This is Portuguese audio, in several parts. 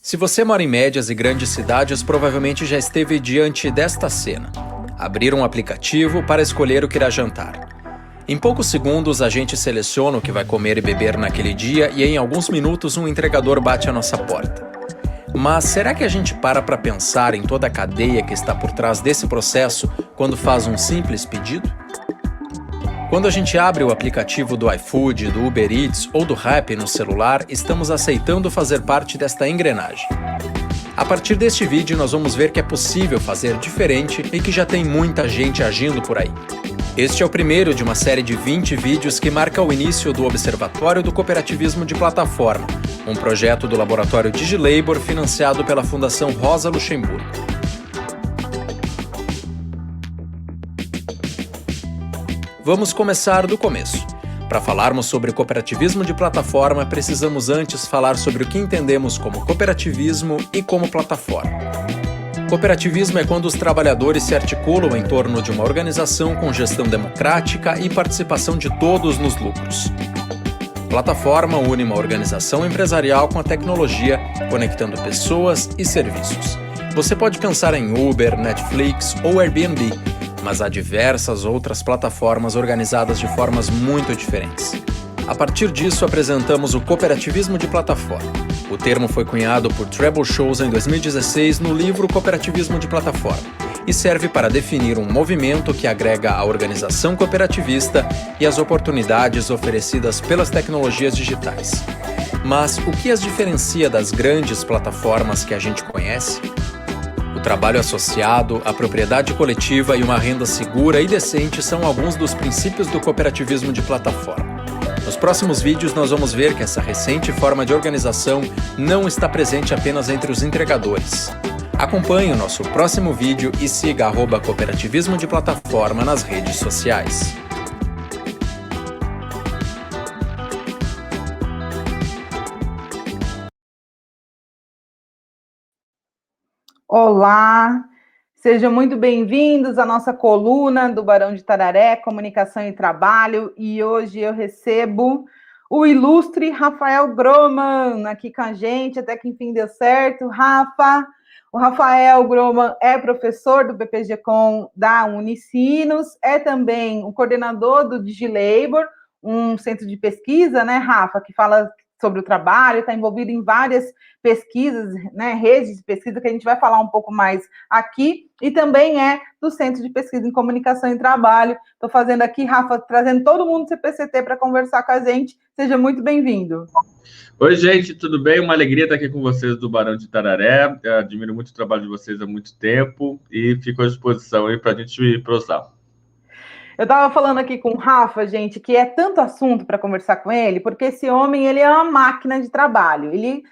Se você mora em médias e grandes cidades, provavelmente já esteve diante desta cena. Abrir um aplicativo para escolher o que irá jantar. Em poucos segundos, a gente seleciona o que vai comer e beber naquele dia e em alguns minutos um entregador bate à nossa porta. Mas será que a gente para pensar em toda a cadeia que está por trás desse processo quando faz um simples pedido? Quando a gente abre o aplicativo do iFood, do Uber Eats ou do Rappi no celular, estamos aceitando fazer parte desta engrenagem. A partir deste vídeo, nós vamos ver que é possível fazer diferente e que já tem muita gente agindo por aí. Este é o primeiro de uma série de 20 vídeos que marca o início do Observatório do Cooperativismo de Plataforma, um projeto do Laboratório DigiLabor financiado pela Fundação Rosa Luxemburgo. Vamos começar do começo. Para falarmos sobre cooperativismo de plataforma, precisamos antes falar sobre o que entendemos como cooperativismo e como plataforma. Cooperativismo é quando os trabalhadores se articulam em torno de uma organização com gestão democrática e participação de todos nos lucros. Plataforma une uma organização empresarial com a tecnologia, conectando pessoas e serviços. Você pode pensar em Uber, Netflix ou Airbnb, mas há diversas outras plataformas organizadas de formas muito diferentes. A partir disso, apresentamos o cooperativismo de plataforma. O termo foi cunhado por Treblechows em 2016 no livro Cooperativismo de Plataforma e serve para definir um movimento que agrega a organização cooperativista e as oportunidades oferecidas pelas tecnologias digitais. Mas o que as diferencia das grandes plataformas que a gente conhece? O trabalho associado, a propriedade coletiva e uma renda segura e decente são alguns dos princípios do cooperativismo de plataforma. Nos próximos vídeos nós vamos ver que essa recente forma de organização não está presente apenas entre os entregadores. Acompanhe o nosso próximo vídeo e siga @cooperativismo de plataforma nas redes sociais. Olá, sejam muito bem-vindos à nossa coluna do Barão de Tararé, Comunicação e Trabalho, e hoje eu recebo o ilustre Rafael Groman aqui com a gente, até que enfim deu certo. O Rafael Groman é professor do BPG-Com da Unicinos, é também o coordenador do DigiLabor, um centro de pesquisa, né, Rafa, que fala sobre o trabalho, está envolvido em várias pesquisas, né, redes de pesquisa, que a gente vai falar um pouco mais aqui, e também é do Centro de Pesquisa em Comunicação e Trabalho. Estou fazendo aqui, Rafa, trazendo todo mundo do CPCT para conversar com a gente. Seja muito bem-vindo. Oi, gente, tudo bem? Uma alegria estar aqui com vocês do Barão de Tararé. Eu admiro muito o trabalho de vocês há muito tempo e fico à disposição aí para a gente prosar. Eu estava falando aqui com o Rafa, gente, que é tanto assunto para conversar com ele, porque esse homem, ele é uma máquina de trabalho. Ele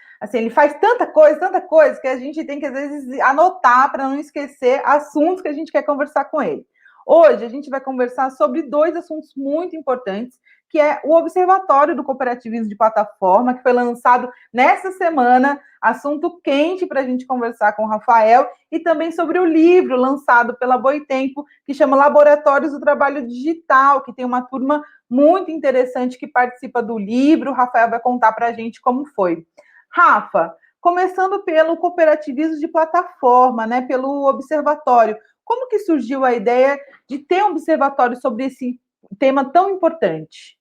faz tanta coisa, que a gente tem que, às vezes, anotar para não esquecer assuntos que a gente quer conversar com ele. Hoje, a gente vai conversar sobre dois assuntos muito importantes, que é o Observatório do Cooperativismo de Plataforma, que foi lançado nessa semana, assunto quente para a gente conversar com o Rafael, e também sobre o livro lançado pela Boitempo, que chama Laboratórios do Trabalho Digital, que tem uma turma muito interessante que participa do livro. O Rafael vai contar para a gente como foi. Rafa, começando pelo cooperativismo de plataforma, né, pelo observatório, como que surgiu a ideia de ter um observatório sobre esse tema tão importante?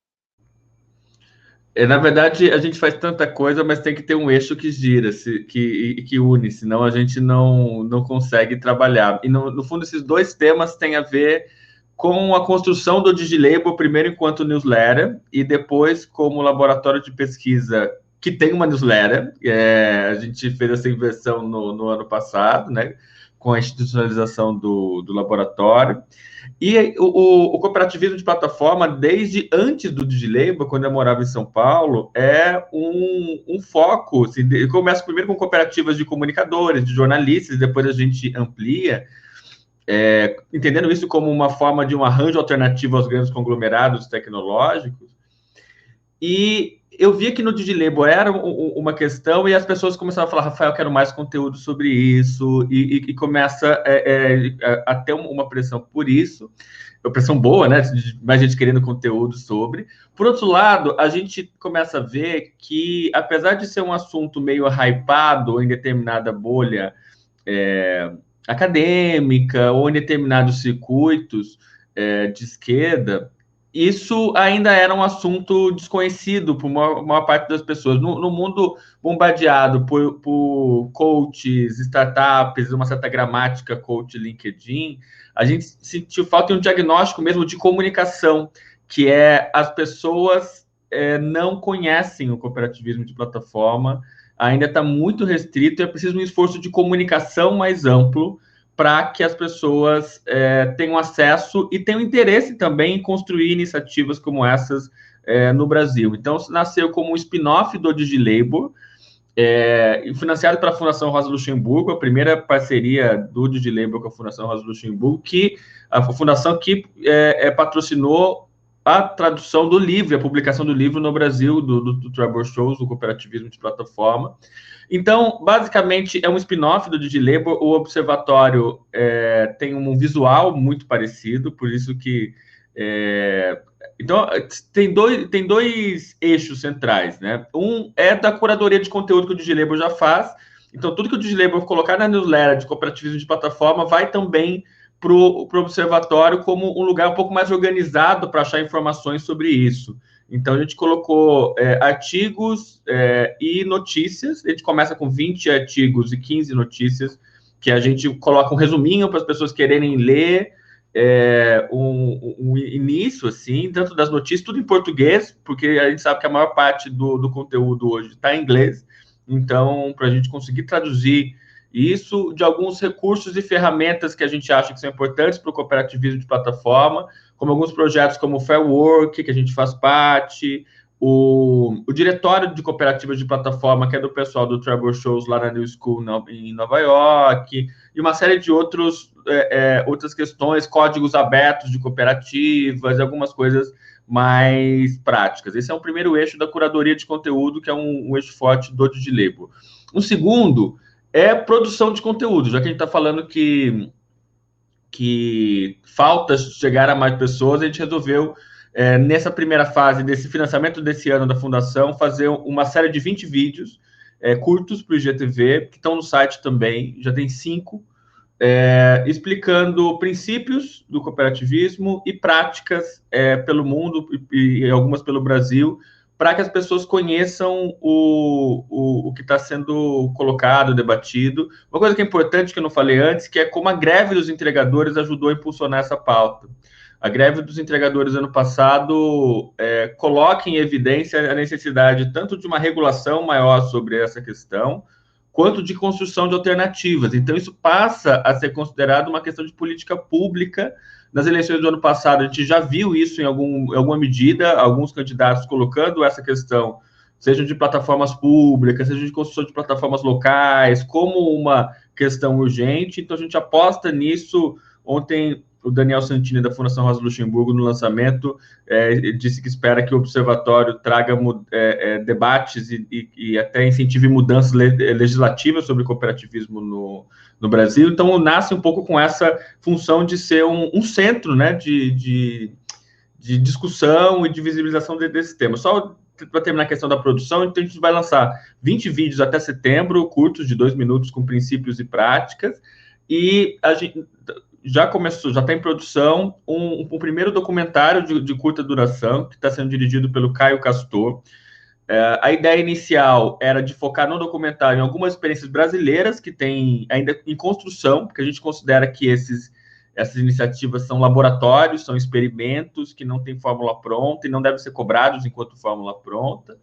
Na verdade, a gente faz tanta coisa, mas tem que ter um eixo que gira, que une, senão a gente não consegue trabalhar. E, no fundo, esses dois temas têm a ver com a construção do DigiLabor, primeiro enquanto newsletter, e depois como laboratório de pesquisa, que tem uma newsletter. A gente fez essa inversão no ano passado, né, com a institucionalização do laboratório. E o cooperativismo de plataforma, desde antes do DigiLabor, quando eu morava em São Paulo, é um foco. Assim, começa primeiro com cooperativas de comunicadores, de jornalistas, depois a gente amplia, entendendo isso como uma forma de um arranjo alternativo aos grandes conglomerados tecnológicos. E eu via que no DigiLabel era uma questão e as pessoas começaram a falar, Rafael, eu quero mais conteúdo sobre isso, e começa a ter uma pressão por isso, uma pressão boa, né? Mais gente querendo conteúdo sobre. Por outro lado, a gente começa a ver que, apesar de ser um assunto meio hypado em determinada bolha acadêmica ou em determinados circuitos de esquerda, isso ainda era um assunto desconhecido por maior parte das pessoas. No mundo bombardeado por coaches, startups, uma certa gramática coach LinkedIn, a gente sentiu falta de um diagnóstico mesmo de comunicação, que as pessoas não conhecem o cooperativismo de plataforma, ainda está muito restrito e é preciso um esforço de comunicação mais amplo para que as pessoas tenham acesso e tenham interesse também em construir iniciativas como essas no Brasil. Então, nasceu como um spin-off do DigiLabel, financiado pela Fundação Rosa Luxemburgo, a primeira parceria do DigiLabel com a Fundação Rosa Luxemburgo, a fundação que patrocinou a tradução do livro, a publicação do livro no Brasil, do Trevor Shows, do cooperativismo de plataforma. Então, basicamente, é um spin-off do DigiLabel. O Observatório tem um visual muito parecido, por isso que... Então, tem dois eixos centrais, né? Um é da curadoria de conteúdo que o DigiLabel já faz. Então, tudo que o DigiLabel colocar na newsletter de cooperativismo de plataforma vai também para o Observatório como um lugar um pouco mais organizado para achar informações sobre isso. Então, a gente colocou artigos e notícias. A gente começa com 20 artigos e 15 notícias, que a gente coloca um resuminho para as pessoas quererem ler um início, assim, tanto das notícias, tudo em português, porque a gente sabe que a maior parte do conteúdo hoje está em inglês. Então, para a gente conseguir traduzir isso, de alguns recursos e ferramentas que a gente acha que são importantes para o cooperativismo de plataforma, como alguns projetos como o Fair Work, que a gente faz parte, o diretório de cooperativas de plataforma, que é do pessoal do Trevor Shows lá na New School em Nova York, e uma série de outras questões, códigos abertos de cooperativas, algumas coisas mais práticas. Esse é um primeiro eixo da curadoria de conteúdo, que é um eixo forte do DigiLabel. Um segundo é produção de conteúdo, já que a gente está falando que falta chegar a mais pessoas, a gente resolveu, nessa primeira fase desse financiamento desse ano da Fundação, fazer uma série de 20 vídeos curtos para o IGTV, que estão no site também, já tem 5, explicando princípios do cooperativismo e práticas pelo mundo e algumas pelo Brasil, para que as pessoas conheçam o que está sendo colocado, debatido. Uma coisa que é importante, que eu não falei antes, que é como a greve dos entregadores ajudou a impulsionar essa pauta. A greve dos entregadores ano passado coloca em evidência a necessidade tanto de uma regulação maior sobre essa questão, quanto de construção de alternativas. Então, isso passa a ser considerado uma questão de política pública. Nas eleições do ano passado, a gente já viu isso em alguma medida, alguns candidatos colocando essa questão, seja de plataformas públicas, seja de construção de plataformas locais, como uma questão urgente. Então, a gente aposta nisso. Ontem, o Daniel Santini, da Fundação Rosa Luxemburgo, no lançamento, disse que espera que o Observatório traga debates e até incentive mudanças legislativas sobre cooperativismo no Brasil. Então, nasce um pouco com essa função de ser um centro, né, de discussão e de visibilização desse tema. Só para terminar a questão da produção, então a gente vai lançar 20 vídeos até setembro, curtos de 2 minutos, com princípios e práticas, e a gente já está em produção um primeiro documentário de curta duração, que está sendo dirigido pelo Caio Castor. A ideia inicial era de focar no documentário em algumas experiências brasileiras que tem ainda em construção, porque a gente considera que essas iniciativas são laboratórios, são experimentos que não têm fórmula pronta e não devem ser cobrados enquanto fórmula pronta.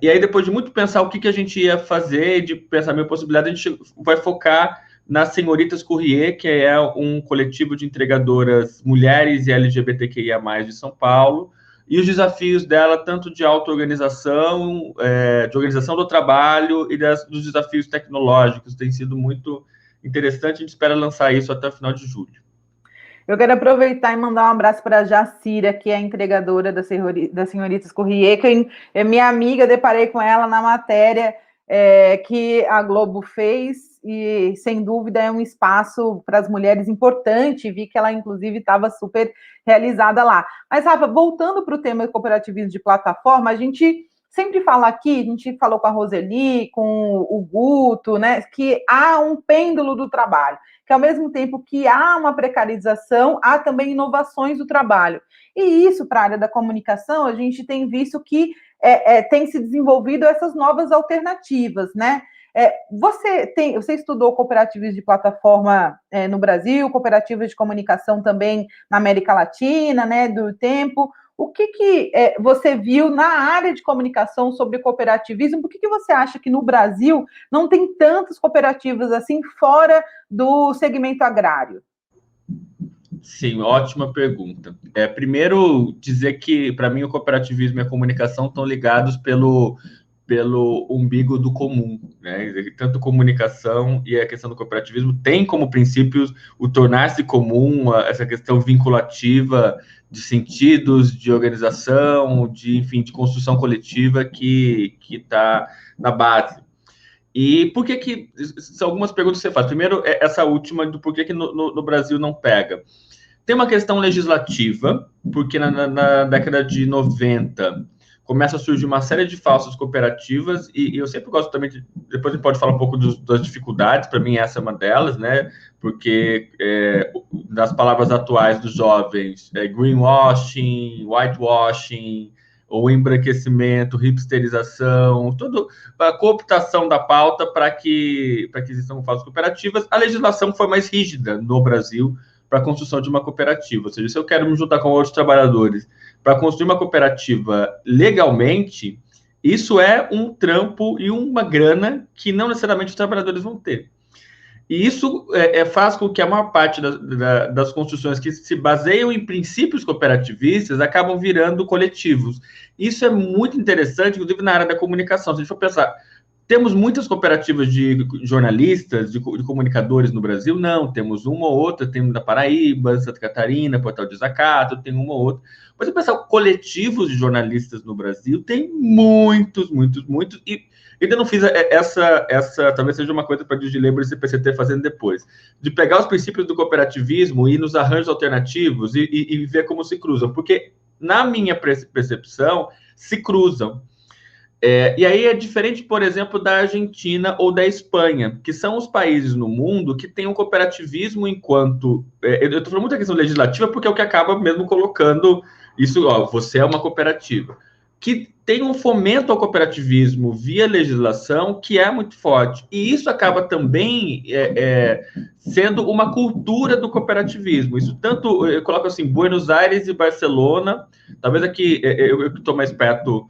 E aí, depois de muito pensar o que a gente ia fazer, de pensar a minha possibilidade, a gente vai focar nas Senhoritas Courrier, que é um coletivo de entregadoras mulheres e LGBTQIA+, de São Paulo, e os desafios dela, tanto de auto-organização, de organização do trabalho e dos desafios tecnológicos. Tem sido muito interessante, a gente espera lançar isso até o final de julho. Eu quero aproveitar e mandar um abraço para a Jacira, que é a entregadora das Senhoritas Courrier, que é minha amiga, deparei com ela na matéria que a Globo fez, e sem dúvida é um espaço para as mulheres importante, vi que ela inclusive estava super realizada lá. Mas, Rafa, voltando para o tema do cooperativismo de plataforma, a gente sempre fala aqui, a gente falou com a Roseli, com o Guto, né, que há um pêndulo do trabalho, que ao mesmo tempo que há uma precarização, há também inovações do trabalho. E isso, para a área da comunicação, a gente tem visto que tem se desenvolvido essas novas alternativas, né? Você estudou cooperativismo de plataforma no Brasil, cooperativas de comunicação também na América Latina, né, do tempo. O que você viu na área de comunicação sobre cooperativismo? Por que você acha que no Brasil não tem tantas cooperativas assim fora do segmento agrário? Sim, ótima pergunta. Primeiro, dizer que, para mim, o cooperativismo e a comunicação estão ligados pelo umbigo do comum, né? Tanto comunicação e a questão do cooperativismo tem como princípios o tornar-se comum, essa questão vinculativa de sentidos, de organização, enfim, de construção coletiva que está na base. E por que são algumas perguntas que você faz. Primeiro, essa última do por que no Brasil não pega. Tem uma questão legislativa, porque na década de 90 começa a surgir uma série de falsas cooperativas, e eu sempre gosto também depois a gente pode falar um pouco das dificuldades, para mim essa é uma delas, né? Porque, nas palavras atuais dos jovens, greenwashing, whitewashing, ou embranquecimento, hipsterização, tudo a cooptação da pauta para que existam falsas cooperativas. A legislação foi mais rígida no Brasil para a construção de uma cooperativa. Ou seja, se eu quero me juntar com outros trabalhadores para construir uma cooperativa legalmente, isso é um trampo e uma grana que não necessariamente os trabalhadores vão ter. E isso faz com que a maior parte das construções que se baseiam em princípios cooperativistas acabam virando coletivos. Isso é muito interessante, inclusive na área da comunicação. Se a gente for pensar, temos muitas cooperativas de jornalistas, de comunicadores no Brasil? Não, temos uma ou outra, tem da Paraíba, Santa Catarina, Portal de Desacato, tem uma ou outra. Mas se pensar, coletivos de jornalistas no Brasil, tem muitos, e ainda não fiz essa talvez seja uma coisa para a Digilabor e CPCT fazendo depois, de pegar os princípios do cooperativismo e ir nos arranjos alternativos e ver como se cruzam, porque na minha percepção, se cruzam. E aí é diferente, por exemplo, da Argentina ou da Espanha, que são os países no mundo que têm um cooperativismo enquanto... eu estou falando muito da questão legislativa, porque é o que acaba mesmo colocando isso, você é uma cooperativa, que tem um fomento ao cooperativismo via legislação que é muito forte. E isso acaba também sendo uma cultura do cooperativismo. Isso tanto, eu coloco assim, Buenos Aires e Barcelona, talvez aqui eu estou mais perto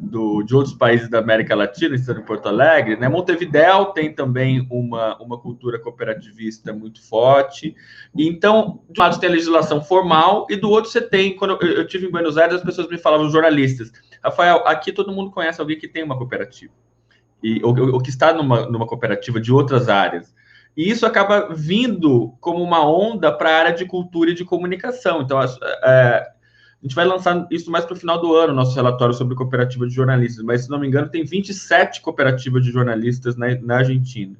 de outros países da América Latina, estando em Porto Alegre, né? Montevidéu tem também uma cultura cooperativista muito forte. Então, de um lado tem a legislação formal e do outro você tem, quando eu estive em Buenos Aires, as pessoas me falavam, jornalistas, Rafael, aqui todo mundo conhece alguém que tem uma cooperativa, ou que está numa cooperativa de outras áreas. E isso acaba vindo como uma onda para a área de cultura e de comunicação. Então, a gente vai lançar isso mais para o final do ano, nosso relatório sobre cooperativa de jornalistas, mas, se não me engano, tem 27 cooperativas de jornalistas na Argentina.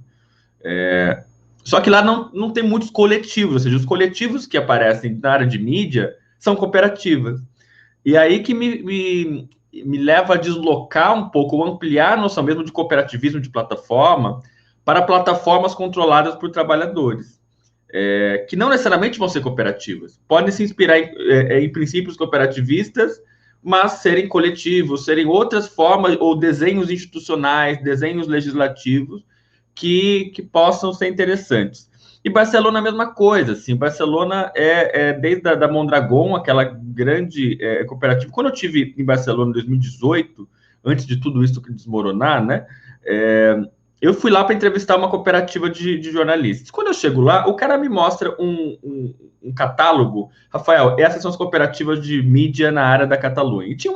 Só que lá não tem muitos coletivos, ou seja, os coletivos que aparecem na área de mídia são cooperativas. E aí que me leva a deslocar um pouco, ampliar a noção mesmo de cooperativismo de plataforma para plataformas controladas por trabalhadores, que não necessariamente vão ser cooperativas. Podem se inspirar em princípios cooperativistas, mas serem coletivos, serem outras formas ou desenhos institucionais, desenhos legislativos que possam ser interessantes. E Barcelona a mesma coisa, assim, Barcelona desde a Mondragon, aquela grande cooperativa. Quando eu estive em Barcelona em 2018, antes de tudo isso desmoronar, né, eu fui lá para entrevistar uma cooperativa de jornalistas. Quando eu chego lá, o cara me mostra um catálogo. Rafael, essas são as cooperativas de mídia na área da Catalunha. E tinha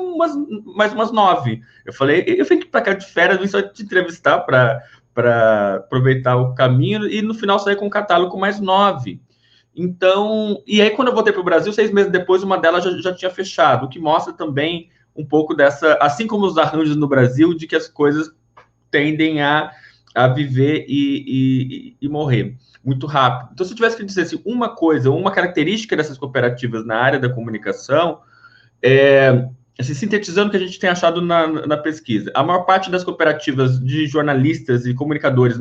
mais umas 9. Eu falei, eu vim para cá de férias, vim só te entrevistar para aproveitar o caminho, e no final sair com um catálogo com mais 9. Então, e aí quando eu voltei para o Brasil, 6 meses depois, uma delas já tinha fechado, o que mostra também um pouco dessa, assim como os arranjos no Brasil, de que as coisas tendem a viver e morrer muito rápido. Então, se eu tivesse que dizer assim, uma coisa, uma característica dessas cooperativas na área da comunicação, assim, sintetizando o que a gente tem achado na pesquisa, a maior parte das cooperativas de jornalistas e comunicadores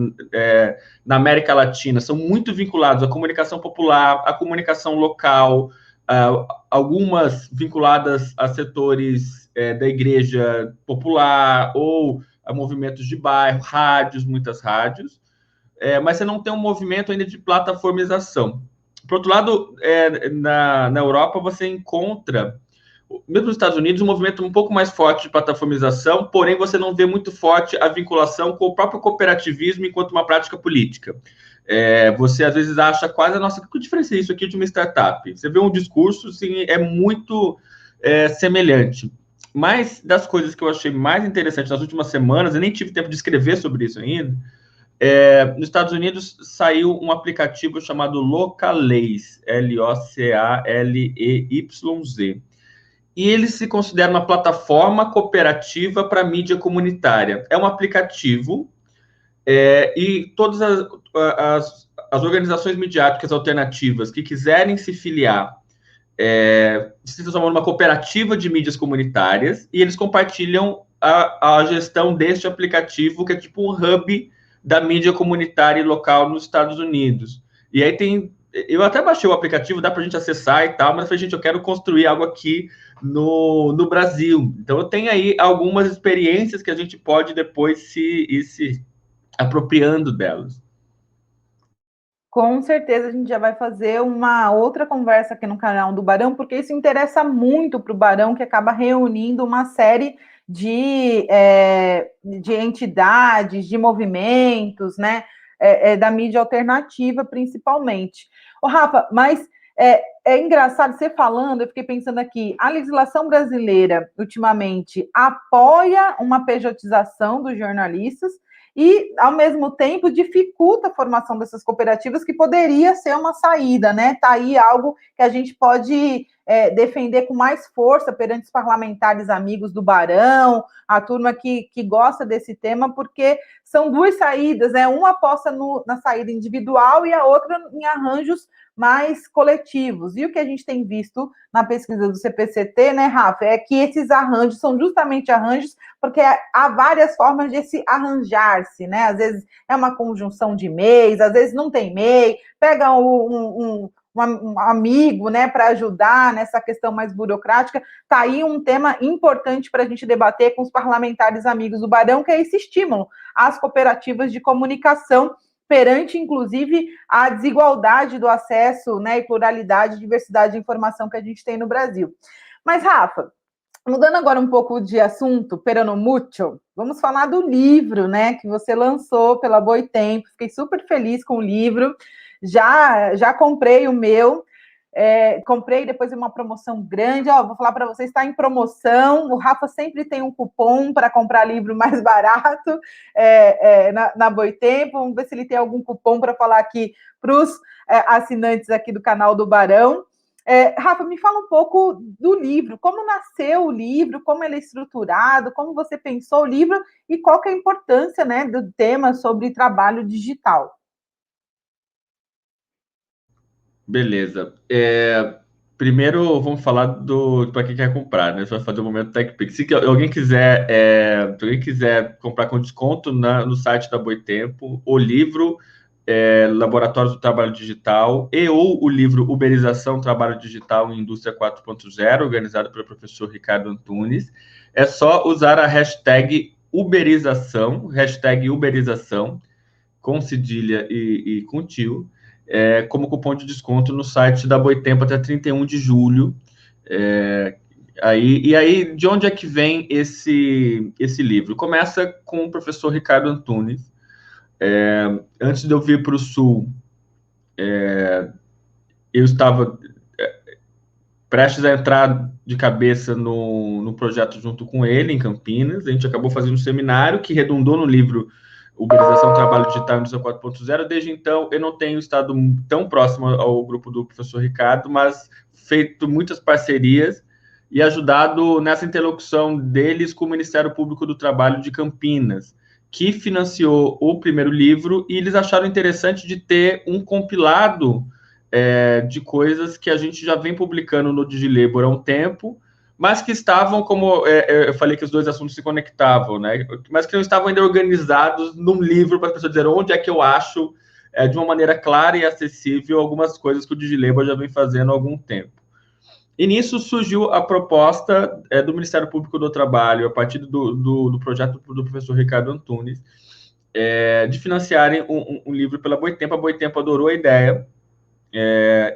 na América Latina são muito vinculados à comunicação popular, à comunicação local, algumas vinculadas a setores da igreja popular ou a movimentos de bairro, rádios, muitas rádios, mas você não tem um movimento ainda de plataformização. Por outro lado, na Europa você encontra, mesmo nos Estados Unidos, um movimento um pouco mais forte de plataformização, porém você não vê muito forte a vinculação com o próprio cooperativismo enquanto uma prática política. Você às vezes acha quase, nossa, o que diferencia isso aqui de uma startup? Você vê um discurso, assim, é muito semelhante. Mas das coisas que eu achei mais interessantes nas últimas semanas, eu nem tive tempo de escrever sobre isso ainda, nos Estados Unidos saiu um aplicativo chamado Localeyz, Localeyz, e ele se considera uma plataforma cooperativa para mídia comunitária. É um aplicativo e todas as organizações midiáticas alternativas que quiserem se filiar se transformam numa cooperativa de mídias comunitárias e eles compartilham a gestão deste aplicativo, que é tipo um hub da mídia comunitária e local nos Estados Unidos. E aí eu até baixei o aplicativo, dá para a gente acessar e tal, mas eu falei, gente, eu quero construir algo aqui no Brasil. Então, eu tenho aí algumas experiências que a gente pode depois ir se apropriando delas. Com certeza a gente já vai fazer uma outra conversa aqui no canal do Barão, porque isso interessa muito para o Barão, que acaba reunindo uma série de entidades, de movimentos, né, da mídia alternativa, principalmente. Ô, Rafa, mas é engraçado você falando, eu fiquei pensando aqui, a legislação brasileira, ultimamente, apoia uma pejotização dos jornalistas, e, ao mesmo tempo, dificulta a formação dessas cooperativas, que poderia ser uma saída, né? Está aí algo que a gente pode defender com mais força perante os parlamentares amigos do Barão, a turma que gosta desse tema, porque são duas saídas, né? Uma aposta na saída individual e a outra em arranjos mais coletivos. E o que a gente tem visto na pesquisa do CPCT, né, Rafa, é que esses arranjos são justamente arranjos porque há várias formas de se arranjar-se, né? Às vezes é uma conjunção de MEIs, às vezes não tem MEI, pega um amigo, né, para ajudar nessa questão mais burocrática. Está aí um tema importante para a gente debater com os parlamentares amigos do Barão, que é esse estímulo às cooperativas de comunicação, perante, inclusive, a desigualdade do acesso, né, e pluralidade, diversidade de informação que a gente tem no Brasil. Mas, Rafa, mudando agora um pouco de assunto, pero mucho, vamos falar do livro, né, que você lançou pela Boitempo. Fiquei super feliz com o livro, já comprei o meu, comprei depois de uma promoção grande. Vou falar para vocês, está em promoção. O Rafa sempre tem um cupom para comprar livro mais barato na Boitempo. Vamos ver se ele tem algum cupom para falar aqui para os assinantes aqui do canal do Barão. Rafa, me fala um pouco do livro, como nasceu o livro, como ele é estruturado, como você pensou o livro e qual que é a importância, né, do tema sobre trabalho digital. Beleza. Primeiro, vamos falar para quem quer comprar, né? A gente vai fazer o momento TechPix. Se alguém quiser comprar com desconto no site da Boitempo, o livro Laboratórios do Trabalho Digital ou o livro Uberização, Trabalho Digital em Indústria 4.0, organizado pelo professor Ricardo Antunes, é só usar a hashtag Uberização, com cedilha e com tio, como cupom de desconto no site da Boitempo até 31 de julho. Aí, de onde é que vem esse livro? Começa com o professor Ricardo Antunes. Antes de eu vir para o Sul, eu estava prestes a entrar de cabeça no projeto junto com ele, em Campinas. A gente acabou fazendo um seminário que redundou no livro uberização do trabalho digital indústria 4.0. Desde então, eu não tenho estado tão próximo ao grupo do professor Ricardo, mas feito muitas parcerias e ajudado nessa interlocução deles com o Ministério Público do Trabalho de Campinas, que financiou o primeiro livro, e eles acharam interessante de ter um compilado de coisas que a gente já vem publicando no DigiLabor há um tempo, mas que estavam, como eu falei que os dois assuntos se conectavam, né? Mas que não estavam ainda organizados num livro para as pessoas dizerem onde é que eu acho, de uma maneira clara e acessível, algumas coisas que o DigiLabor já vem fazendo há algum tempo. E nisso surgiu a proposta do Ministério Público do Trabalho, a partir do projeto do professor Ricardo Antunes, de financiarem um livro pela Boitempo. A Boitempo adorou a ideia,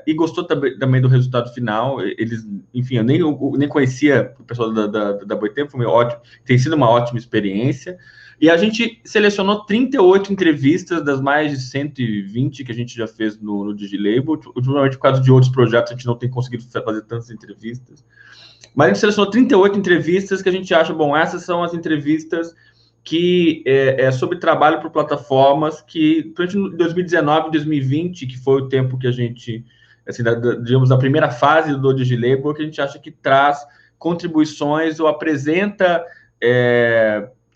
e gostou também do resultado final. Eles, enfim, eu nem conhecia o pessoal da Boitempo, foi ótimo, tem sido uma ótima experiência. E a gente selecionou 38 entrevistas das mais de 120 que a gente já fez no DigiLabor. Ultimamente, por causa de outros projetos, a gente não tem conseguido fazer tantas entrevistas. Mas a gente selecionou 38 entrevistas que a gente acha, bom, essas são as entrevistas que sobre trabalho por plataformas, que em 2019 e 2020, que foi o tempo que a gente, assim, digamos, na primeira fase do DigiLabor, que a gente acha que traz contribuições ou apresenta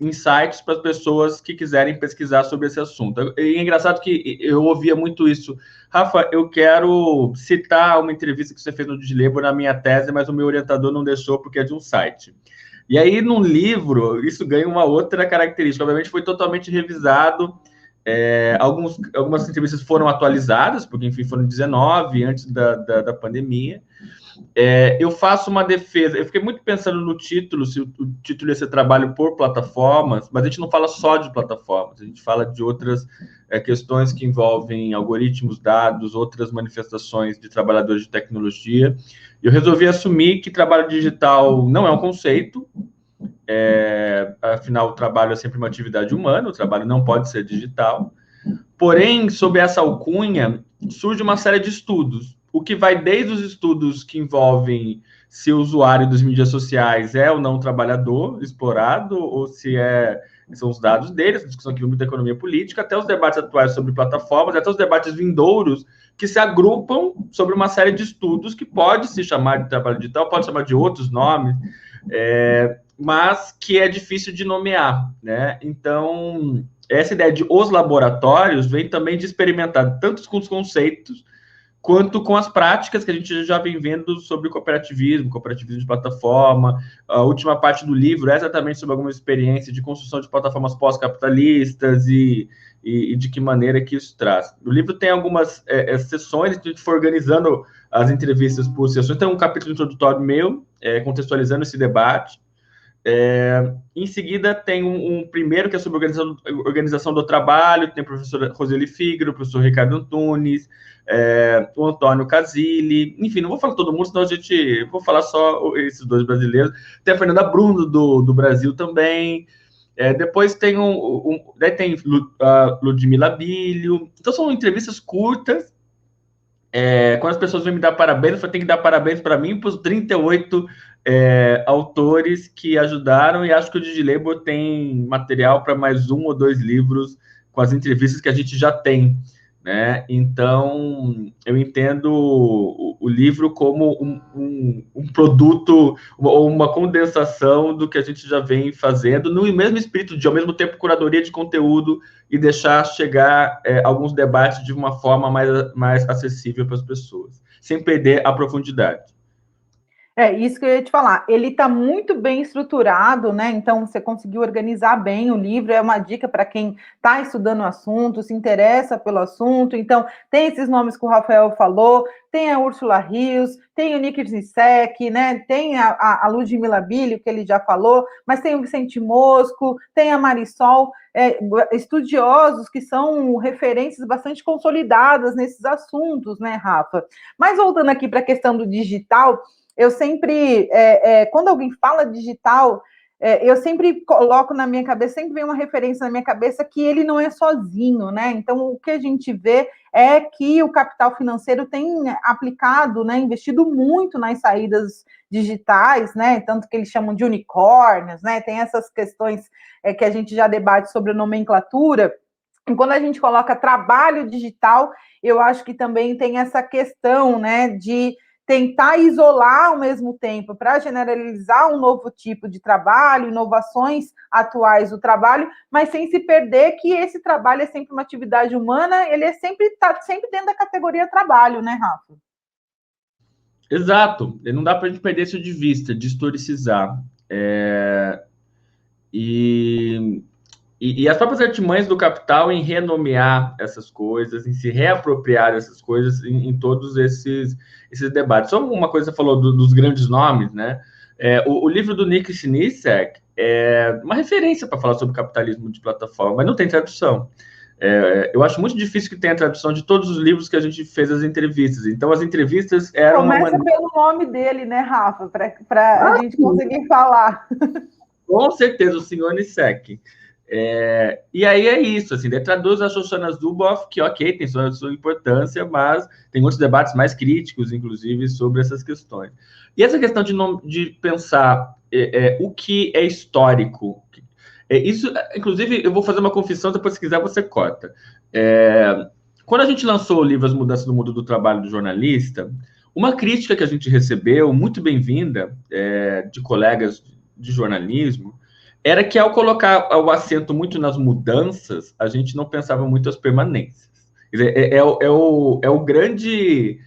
insights para as pessoas que quiserem pesquisar sobre esse assunto. E é engraçado que eu ouvia muito isso. Rafa, eu quero citar uma entrevista que você fez no DigiLabor na minha tese, mas o meu orientador não deixou porque é de um site. E aí, num livro, isso ganha uma outra característica. Obviamente, foi totalmente revisado. Algumas entrevistas foram atualizadas, porque, enfim, foram 19, antes da pandemia. Eu faço uma defesa. Eu fiquei muito pensando no título, se o título ia ser trabalho por plataformas, mas a gente não fala só de plataformas, a gente fala de outras questões que envolvem algoritmos, dados, outras manifestações de trabalhadores de tecnologia. Eu resolvi assumir que trabalho digital não é um conceito, afinal, o trabalho é sempre uma atividade humana, o trabalho não pode ser digital. Porém, sob essa alcunha, surge uma série de estudos, o que vai desde os estudos que envolvem se o usuário das mídias sociais é ou não trabalhador explorado, ou se são os dados deles, a discussão aqui de muita economia política, até os debates atuais sobre plataformas, até os debates vindouros, que se agrupam sobre uma série de estudos que pode se chamar de trabalho digital, pode chamar de outros nomes, mas que é difícil de nomear, né? Então, essa ideia de os laboratórios vem também de experimentar tanto com os conceitos quanto com as práticas que a gente já vem vendo sobre cooperativismo de plataforma. A última parte do livro é exatamente sobre alguma experiência de construção de plataformas pós-capitalistas e de que maneira que isso traz. O livro tem algumas sessões, a gente foi organizando as entrevistas por sessões. Tem um capítulo introdutório meu, contextualizando esse debate. Em seguida, tem um primeiro que é sobre organização do trabalho, tem a professora Roseli Figueiredo, o professor Ricardo Antunes, o Antônio Casilli, enfim, não vou falar todo mundo, senão vou falar só esses dois brasileiros. Tem a Fernanda Bruno, do Brasil também. Depois tem tem a Ludmila Bilho. Então, são entrevistas curtas. Quando as pessoas vêm me dar parabéns, eu tenho que dar parabéns para mim e para os 38 autores que ajudaram, e acho que o DigiLabor tem material para mais 1 ou 2 livros com as entrevistas que a gente já tem, né? Então, eu entendo o livro como um produto, ou uma condensação do que a gente já vem fazendo, no mesmo espírito de, ao mesmo tempo, curadoria de conteúdo e deixar chegar alguns debates de uma forma mais acessível para as pessoas, sem perder a profundidade. Isso que eu ia te falar. Ele está muito bem estruturado, né? Então, você conseguiu organizar bem o livro. É uma dica para quem está estudando o assunto, se interessa pelo assunto. Então, tem esses nomes que o Rafael falou, tem a Úrsula Rios, tem o Nick Zizek, né? Tem a Ludmila Bilho, que ele já falou, mas tem o Vicente Mosco, tem a Marisol, estudiosos que são referências bastante consolidadas nesses assuntos, né, Rafa? Mas voltando aqui para a questão do digital, eu sempre, quando alguém fala digital, eu sempre coloco na minha cabeça, sempre vem uma referência na minha cabeça que ele não é sozinho, né? Então, o que a gente vê é que o capital financeiro tem aplicado, né, investido muito nas saídas digitais, né? Tanto que eles chamam de unicórnios, né? Tem essas questões que a gente já debate sobre nomenclatura. E quando a gente coloca trabalho digital, eu acho que também tem essa questão, né, de tentar isolar ao mesmo tempo para generalizar um novo tipo de trabalho, inovações atuais do trabalho, mas sem se perder que esse trabalho é sempre uma atividade humana, ele está sempre dentro da categoria trabalho, né, Rafa? Exato, não dá para a gente perder isso de vista, de historicizar. E as próprias artimanhas do capital em renomear essas coisas, em se reapropriar dessas coisas em todos esses debates. Só uma coisa você falou dos grandes nomes, né? O livro do Nick Siniszek é uma referência para falar sobre capitalismo de plataforma, mas não tem tradução. Eu acho muito difícil que tenha tradução de todos os livros que a gente fez as entrevistas. Então, as entrevistas eram... Começa pelo nome dele, né, Rafa? Para a gente conseguir falar. Com certeza, o senhor Nisek. E aí é isso, assim, traduz a Shoshana Zuboff, que ok, tem sua importância, mas tem outros debates mais críticos, inclusive, sobre essas questões. E essa questão de pensar o que é histórico, isso, inclusive, eu vou fazer uma confissão, depois se quiser você corta. Quando a gente lançou o livro As Mudanças no Mundo do Trabalho do Jornalista, uma crítica que a gente recebeu, muito bem-vinda, de colegas de jornalismo, era que ao colocar o acento muito nas mudanças, a gente não pensava muito as permanências. Quer dizer, é o grande...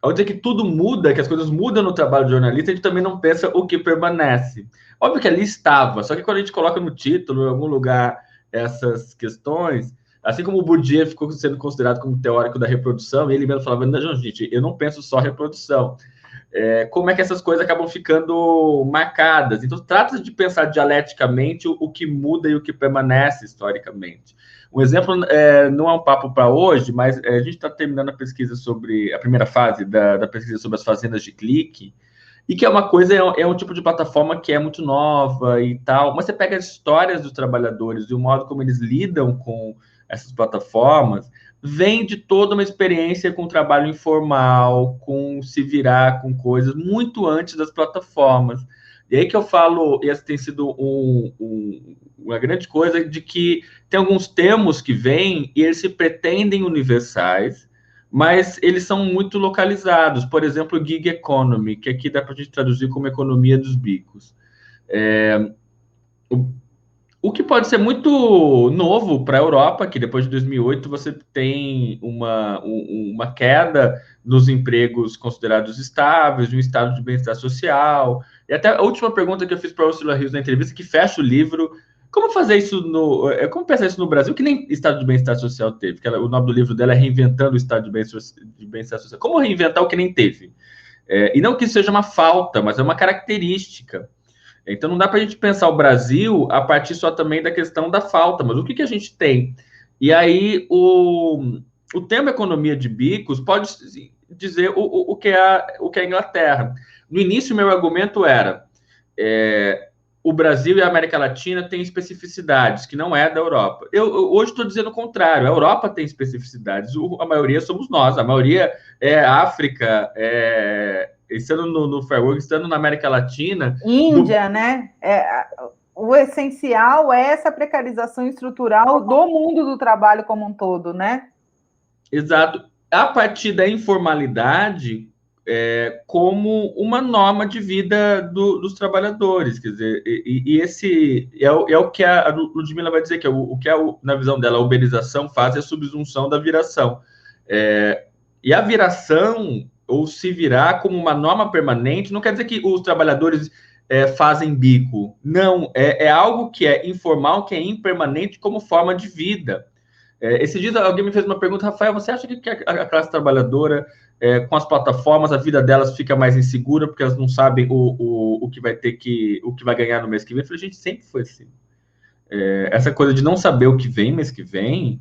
ao dizer que tudo muda, que as coisas mudam no trabalho de jornalista, a gente também não pensa o que permanece. Óbvio que ali estava, só que quando a gente coloca no título, em algum lugar, essas questões, assim como o Bourdieu ficou sendo considerado como teórico da reprodução, ele mesmo falava, não, gente, eu não penso só reprodução. Como é que essas coisas acabam ficando marcadas. Então, trata de pensar dialeticamente o que muda e o que permanece historicamente. Um exemplo, não é um papo para hoje, mas a gente está terminando a pesquisa sobre a primeira fase da pesquisa sobre as fazendas de clique, e que é uma coisa, é um tipo de plataforma que é muito nova e tal, mas você pega as histórias dos trabalhadores e o modo como eles lidam com essas plataformas, vem de toda uma experiência com trabalho informal, com se virar com coisas muito antes das plataformas. E aí que eu falo, e essa tem sido uma grande coisa, de que tem alguns termos que vêm e eles se pretendem universais, mas eles são muito localizados. Por exemplo, gig economy, que aqui dá para a gente traduzir como economia dos bicos. O que pode ser muito novo para a Europa, que depois de 2008 você tem uma queda nos empregos considerados estáveis, de um estado de bem-estar social. E até a última pergunta que eu fiz para a Ursula Rios na entrevista, que fecha o livro, como fazer isso como pensar isso no Brasil, que nem estado de bem-estar social teve, que o nome do livro dela é Reinventando o Estado de Bem-Estar Social. Como reinventar o que nem teve? E não que isso seja uma falta, mas é uma característica. Então, não dá para a gente pensar o Brasil a partir só também da questão da falta, mas o que a gente tem? E aí, o termo economia de bicos pode dizer o que é a Inglaterra. No início, meu argumento era o Brasil e a América Latina têm especificidades, que não é da Europa. Eu hoje estou dizendo o contrário, a Europa tem especificidades, a maioria somos nós, a maioria é África, estando no Fair Work, estando na América Latina... Índia, né? O essencial é essa precarização estrutural do mundo do trabalho como um todo, né? Exato. A partir da informalidade como uma norma de vida dos trabalhadores, quer dizer, e esse é o que a Ludmila vai dizer, que o que na visão dela, a uberização faz é a subsunção da viração. E a viração, ou se virar como uma norma permanente, não quer dizer que os trabalhadores fazem bico. Não, é algo que é informal, que é impermanente como forma de vida. Esses dias alguém me fez uma pergunta, Rafael, você acha que a classe trabalhadora, com as plataformas, a vida delas fica mais insegura porque elas não sabem o que vai ganhar no mês que vem? Eu falei, gente, sempre foi assim. Essa coisa de não saber o que vem mês que vem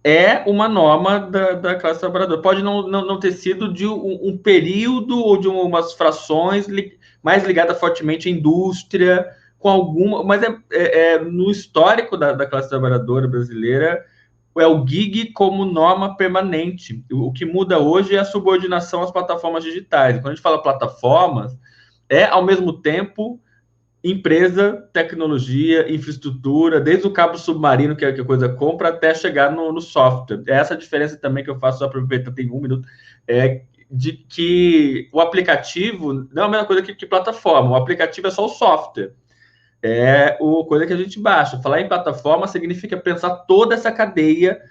é uma norma da classe trabalhadora. Pode não ter sido de um período ou de umas frações mais ligada fortemente à indústria, com alguma, mas no histórico da classe trabalhadora brasileira, é o gig como norma permanente. O que muda hoje é a subordinação às plataformas digitais. Quando a gente fala plataformas, ao mesmo tempo empresa, tecnologia, infraestrutura, desde o cabo submarino que a coisa compra até chegar no software. É essa a diferença também que eu faço, só aproveitando, tem um minuto, de que o aplicativo não é a mesma coisa que plataforma. O aplicativo é só o software. É coisa que a gente baixa. Falar em plataforma significa pensar toda essa cadeia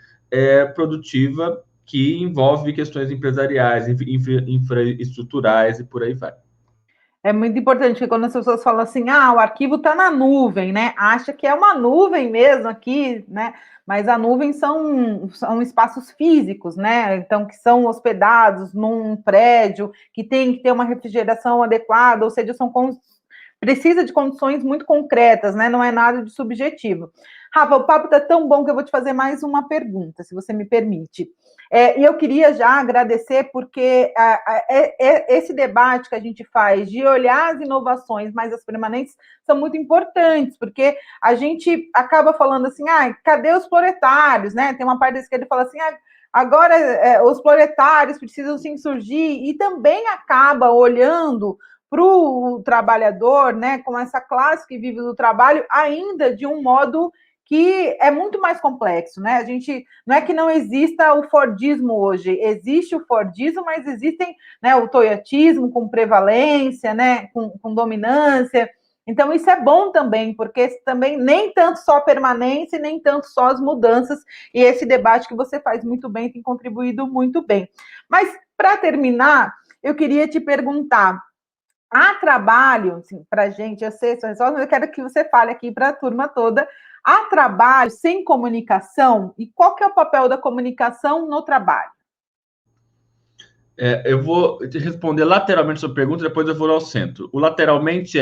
produtiva que envolve questões empresariais, infraestruturais e por aí vai. É muito importante que quando as pessoas falam assim, o arquivo está na nuvem, né? Acha que é uma nuvem mesmo aqui, né? Mas a nuvem são espaços físicos, né? Então, que são hospedados num prédio, que tem que ter uma refrigeração adequada, ou seja, precisa de condições muito concretas, né? Não é nada de subjetivo. Rafa, o papo está tão bom que eu vou te fazer mais uma pergunta, se você me permite. E eu queria já agradecer, porque esse debate que a gente faz de olhar as inovações, mas as permanentes, são muito importantes, porque a gente acaba falando assim, cadê os proletários, né? Tem uma parte da esquerda que fala assim, agora os proletários precisam se insurgir, e também acaba olhando para o trabalhador, né, com essa classe que vive do trabalho, ainda de um modo que é muito mais complexo, né? A gente não é que não exista o Fordismo hoje, existe o Fordismo, mas existem, né, o toyotismo com prevalência, né, com dominância. Então, isso é bom também, porque também nem tanto só a permanência, nem tanto só as mudanças, e esse debate que você faz muito bem tem contribuído muito bem. Mas, para terminar, eu queria te perguntar, há trabalho, assim, para a gente, eu sei, mas eu quero que você fale aqui para a turma toda, há trabalho sem comunicação? E qual que é o papel da comunicação no trabalho? Eu vou te responder lateralmente a sua pergunta, depois eu vou ao centro. O lateralmente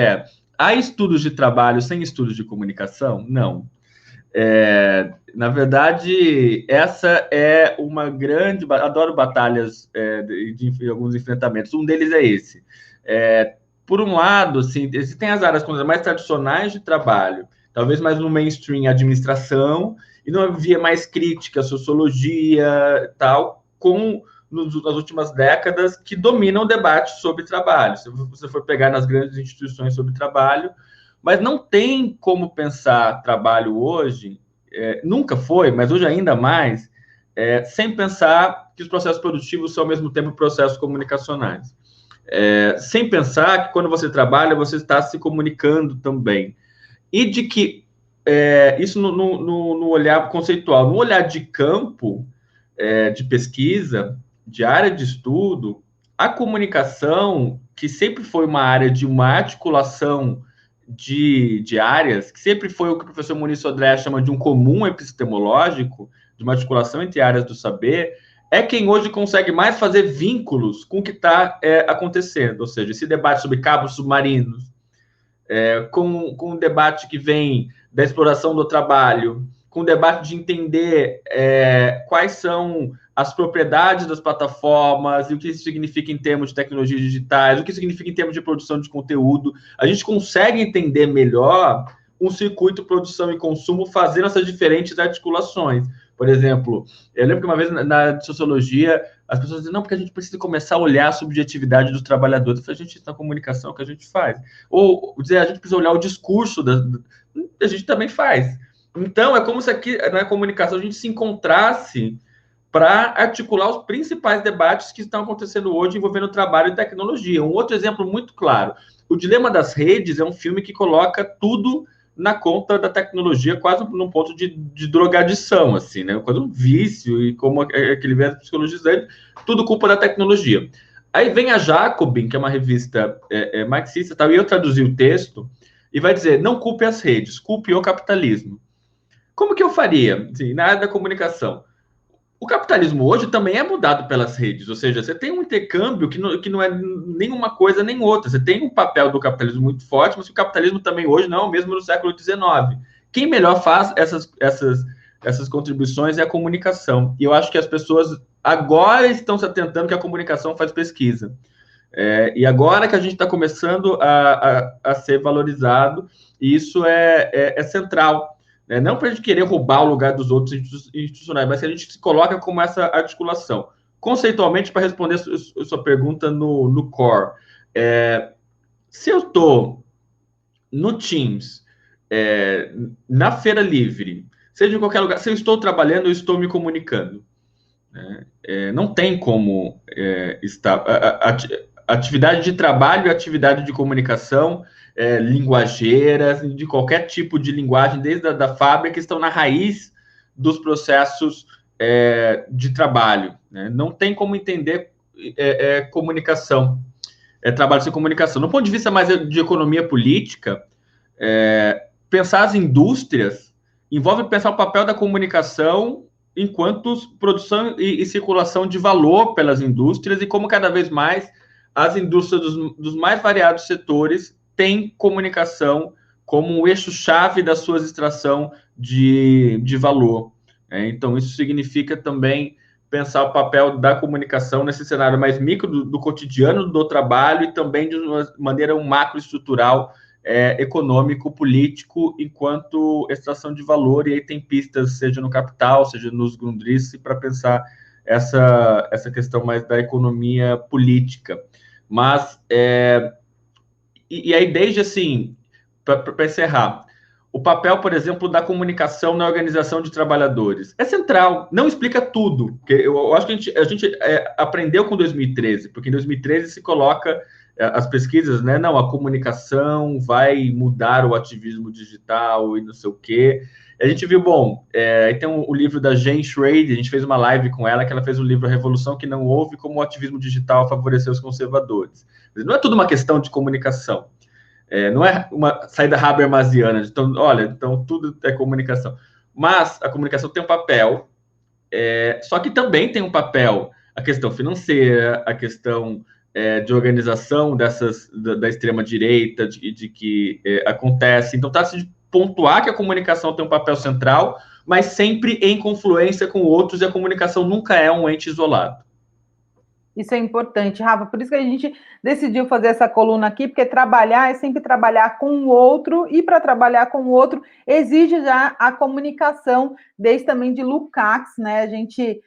há estudos de trabalho sem estudos de comunicação? Não. Na verdade, essa é uma grande... Adoro batalhas de alguns enfrentamentos. Um deles é esse. Por um lado, assim, existem as áreas mais tradicionais de trabalho, talvez mais no mainstream, administração, e numa via mais crítica, sociologia, tal, nas últimas décadas, que dominam o debate sobre trabalho. Se você for pegar nas grandes instituições sobre trabalho, mas não tem como pensar trabalho hoje, nunca foi, mas hoje ainda mais, sem pensar que os processos produtivos são, ao mesmo tempo, processos comunicacionais. Sem pensar que quando você trabalha, você está se comunicando também. E de que isso no olhar conceitual, no olhar de campo, de pesquisa, de área de estudo, a comunicação, que sempre foi uma área de uma articulação de áreas, que sempre foi o que o professor Muniz Sodré chama de um comum epistemológico, de uma articulação entre áreas do saber, é quem hoje consegue mais fazer vínculos com o que está acontecendo. Ou seja, esse debate sobre cabos submarinos, com um debate que vem da exploração do trabalho, com o debate de entender quais são as propriedades das plataformas e o que isso significa em termos de tecnologias digitais, o que significa em termos de produção de conteúdo. A gente consegue entender melhor um circuito de produção e consumo fazendo essas diferentes articulações. Por exemplo, eu lembro que uma vez na sociologia, as pessoas dizem, não, porque a gente precisa começar a olhar a subjetividade dos trabalhadores. Eu falei, a gente está na comunicação, o que a gente faz. Ou dizer, a gente precisa olhar o discurso, a gente também faz. Então, é como se aqui, na comunicação, a gente se encontrasse para articular os principais debates que estão acontecendo hoje envolvendo trabalho e tecnologia. Um outro exemplo muito claro, O Dilema das Redes é um filme que coloca tudo na conta da tecnologia, quase num ponto de drogadição, assim, né? Quase um vício, e como aquele viés psicologizante, tudo culpa da tecnologia. Aí vem a Jacobin, que é uma revista marxista, tal, e eu traduzi o texto, e vai dizer, não culpe as redes, culpe o capitalismo. Como que eu faria, assim, na área da comunicação? O capitalismo hoje também é mudado pelas redes, ou seja, você tem um intercâmbio que não é nenhuma coisa nem outra. Você tem um papel do capitalismo muito forte, mas o capitalismo também hoje não é o mesmo no século XIX. Quem melhor faz essas essas contribuições é a comunicação. E eu acho que as pessoas agora estão se atentando que a comunicação faz pesquisa. E agora que a gente está começando a ser valorizado, e isso é central. Né? Não para a gente querer roubar o lugar dos outros institucionais, mas que a gente se coloca como essa articulação. Conceitualmente, para responder a sua pergunta no core, se eu estou no Teams, na Feira Livre, seja em qualquer lugar, se eu estou trabalhando, eu estou me comunicando. Né? Não tem como estar... atividade de trabalho e atividade de comunicação, linguageiras, de qualquer tipo de linguagem, desde a fábrica, estão na raiz dos processos de trabalho. Né? Não tem como entender comunicação, trabalho sem comunicação. No ponto de vista mais de economia política, pensar as indústrias envolve pensar o papel da comunicação enquanto produção e circulação de valor pelas indústrias e como cada vez mais as indústrias dos mais variados setores têm comunicação como um eixo-chave da sua extração de valor. Então, isso significa também pensar o papel da comunicação nesse cenário mais micro do cotidiano do trabalho e também de uma maneira macroestrutural, econômico, político, enquanto extração de valor, e aí tem pistas, seja no capital, seja nos Grundrisse, para pensar essa questão mais da economia política. Mas, e aí desde assim, para encerrar, o papel, por exemplo, da comunicação na organização de trabalhadores é central, não explica tudo, porque eu acho que a gente aprendeu com 2013, porque em 2013 se coloca as pesquisas, né? Não, a comunicação vai mudar o ativismo digital e não sei o quê. A gente viu, bom, aí tem o livro da Jane Schrader, a gente fez uma live com ela, que ela fez o livro A Revolução que Não Houve, como o ativismo digital favoreceu os conservadores. Não é tudo uma questão de comunicação. Não é uma saída habermasiana, então, olha, então tudo é comunicação. Mas a comunicação tem um papel, só que também tem um papel a questão financeira, a questão de organização da extrema-direita, de que acontece. Então, está se pontuar que a comunicação tem um papel central, mas sempre em confluência com outros, e a comunicação nunca é um ente isolado. Isso é importante, Rafa, por isso que a gente decidiu fazer essa coluna aqui, porque trabalhar é sempre trabalhar com o outro, e para trabalhar com o outro exige já a comunicação, desde também de Lukács, né? A gente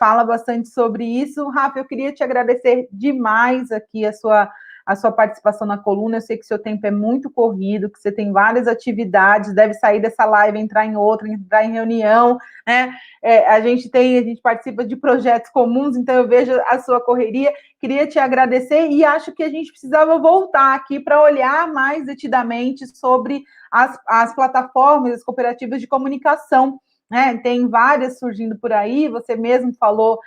fala bastante sobre isso. Rafa, eu queria te agradecer demais aqui a sua participação na coluna. Eu sei que o seu tempo é muito corrido, que você tem várias atividades, deve sair dessa live, entrar em outra, entrar em reunião, né? A gente participa de projetos comuns, então eu vejo a sua correria. Queria te agradecer e acho que a gente precisava voltar aqui para olhar mais detidamente sobre as plataformas, as cooperativas de comunicação. Tem várias surgindo por aí, você mesmo falou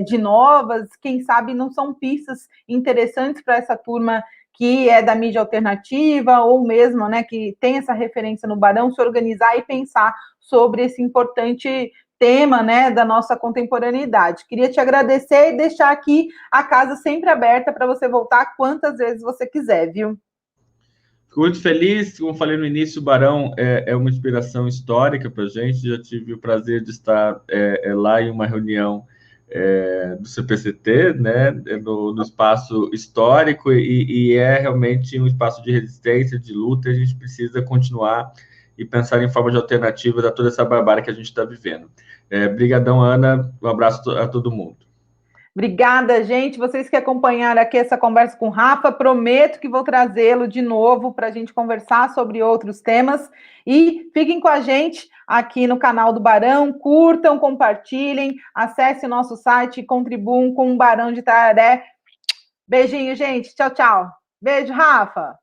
de novas, quem sabe não são pistas interessantes para essa turma que é da mídia alternativa, ou mesmo, né, que tem essa referência no Barão, se organizar e pensar sobre esse importante tema, né, da nossa contemporaneidade. Queria te agradecer e deixar aqui a casa sempre aberta para você voltar quantas vezes você quiser, viu? Fico muito feliz, como falei no início, o Barão é uma inspiração histórica para a gente. Já tive o prazer de estar lá em uma reunião do CPCT, né, no espaço histórico, e é realmente um espaço de resistência, de luta. A gente precisa continuar e pensar em formas de alternativas a toda essa barbárie que a gente está vivendo. Brigadão, Ana, um abraço a todo mundo. Obrigada, gente. Vocês que acompanharam aqui essa conversa com o Rafa, prometo que vou trazê-lo de novo para a gente conversar sobre outros temas. E fiquem com a gente aqui no canal do Barão, curtam, compartilhem, acessem o nosso site e contribuam com o Barão de Itararé. Beijinho, gente. Tchau, tchau. Beijo, Rafa.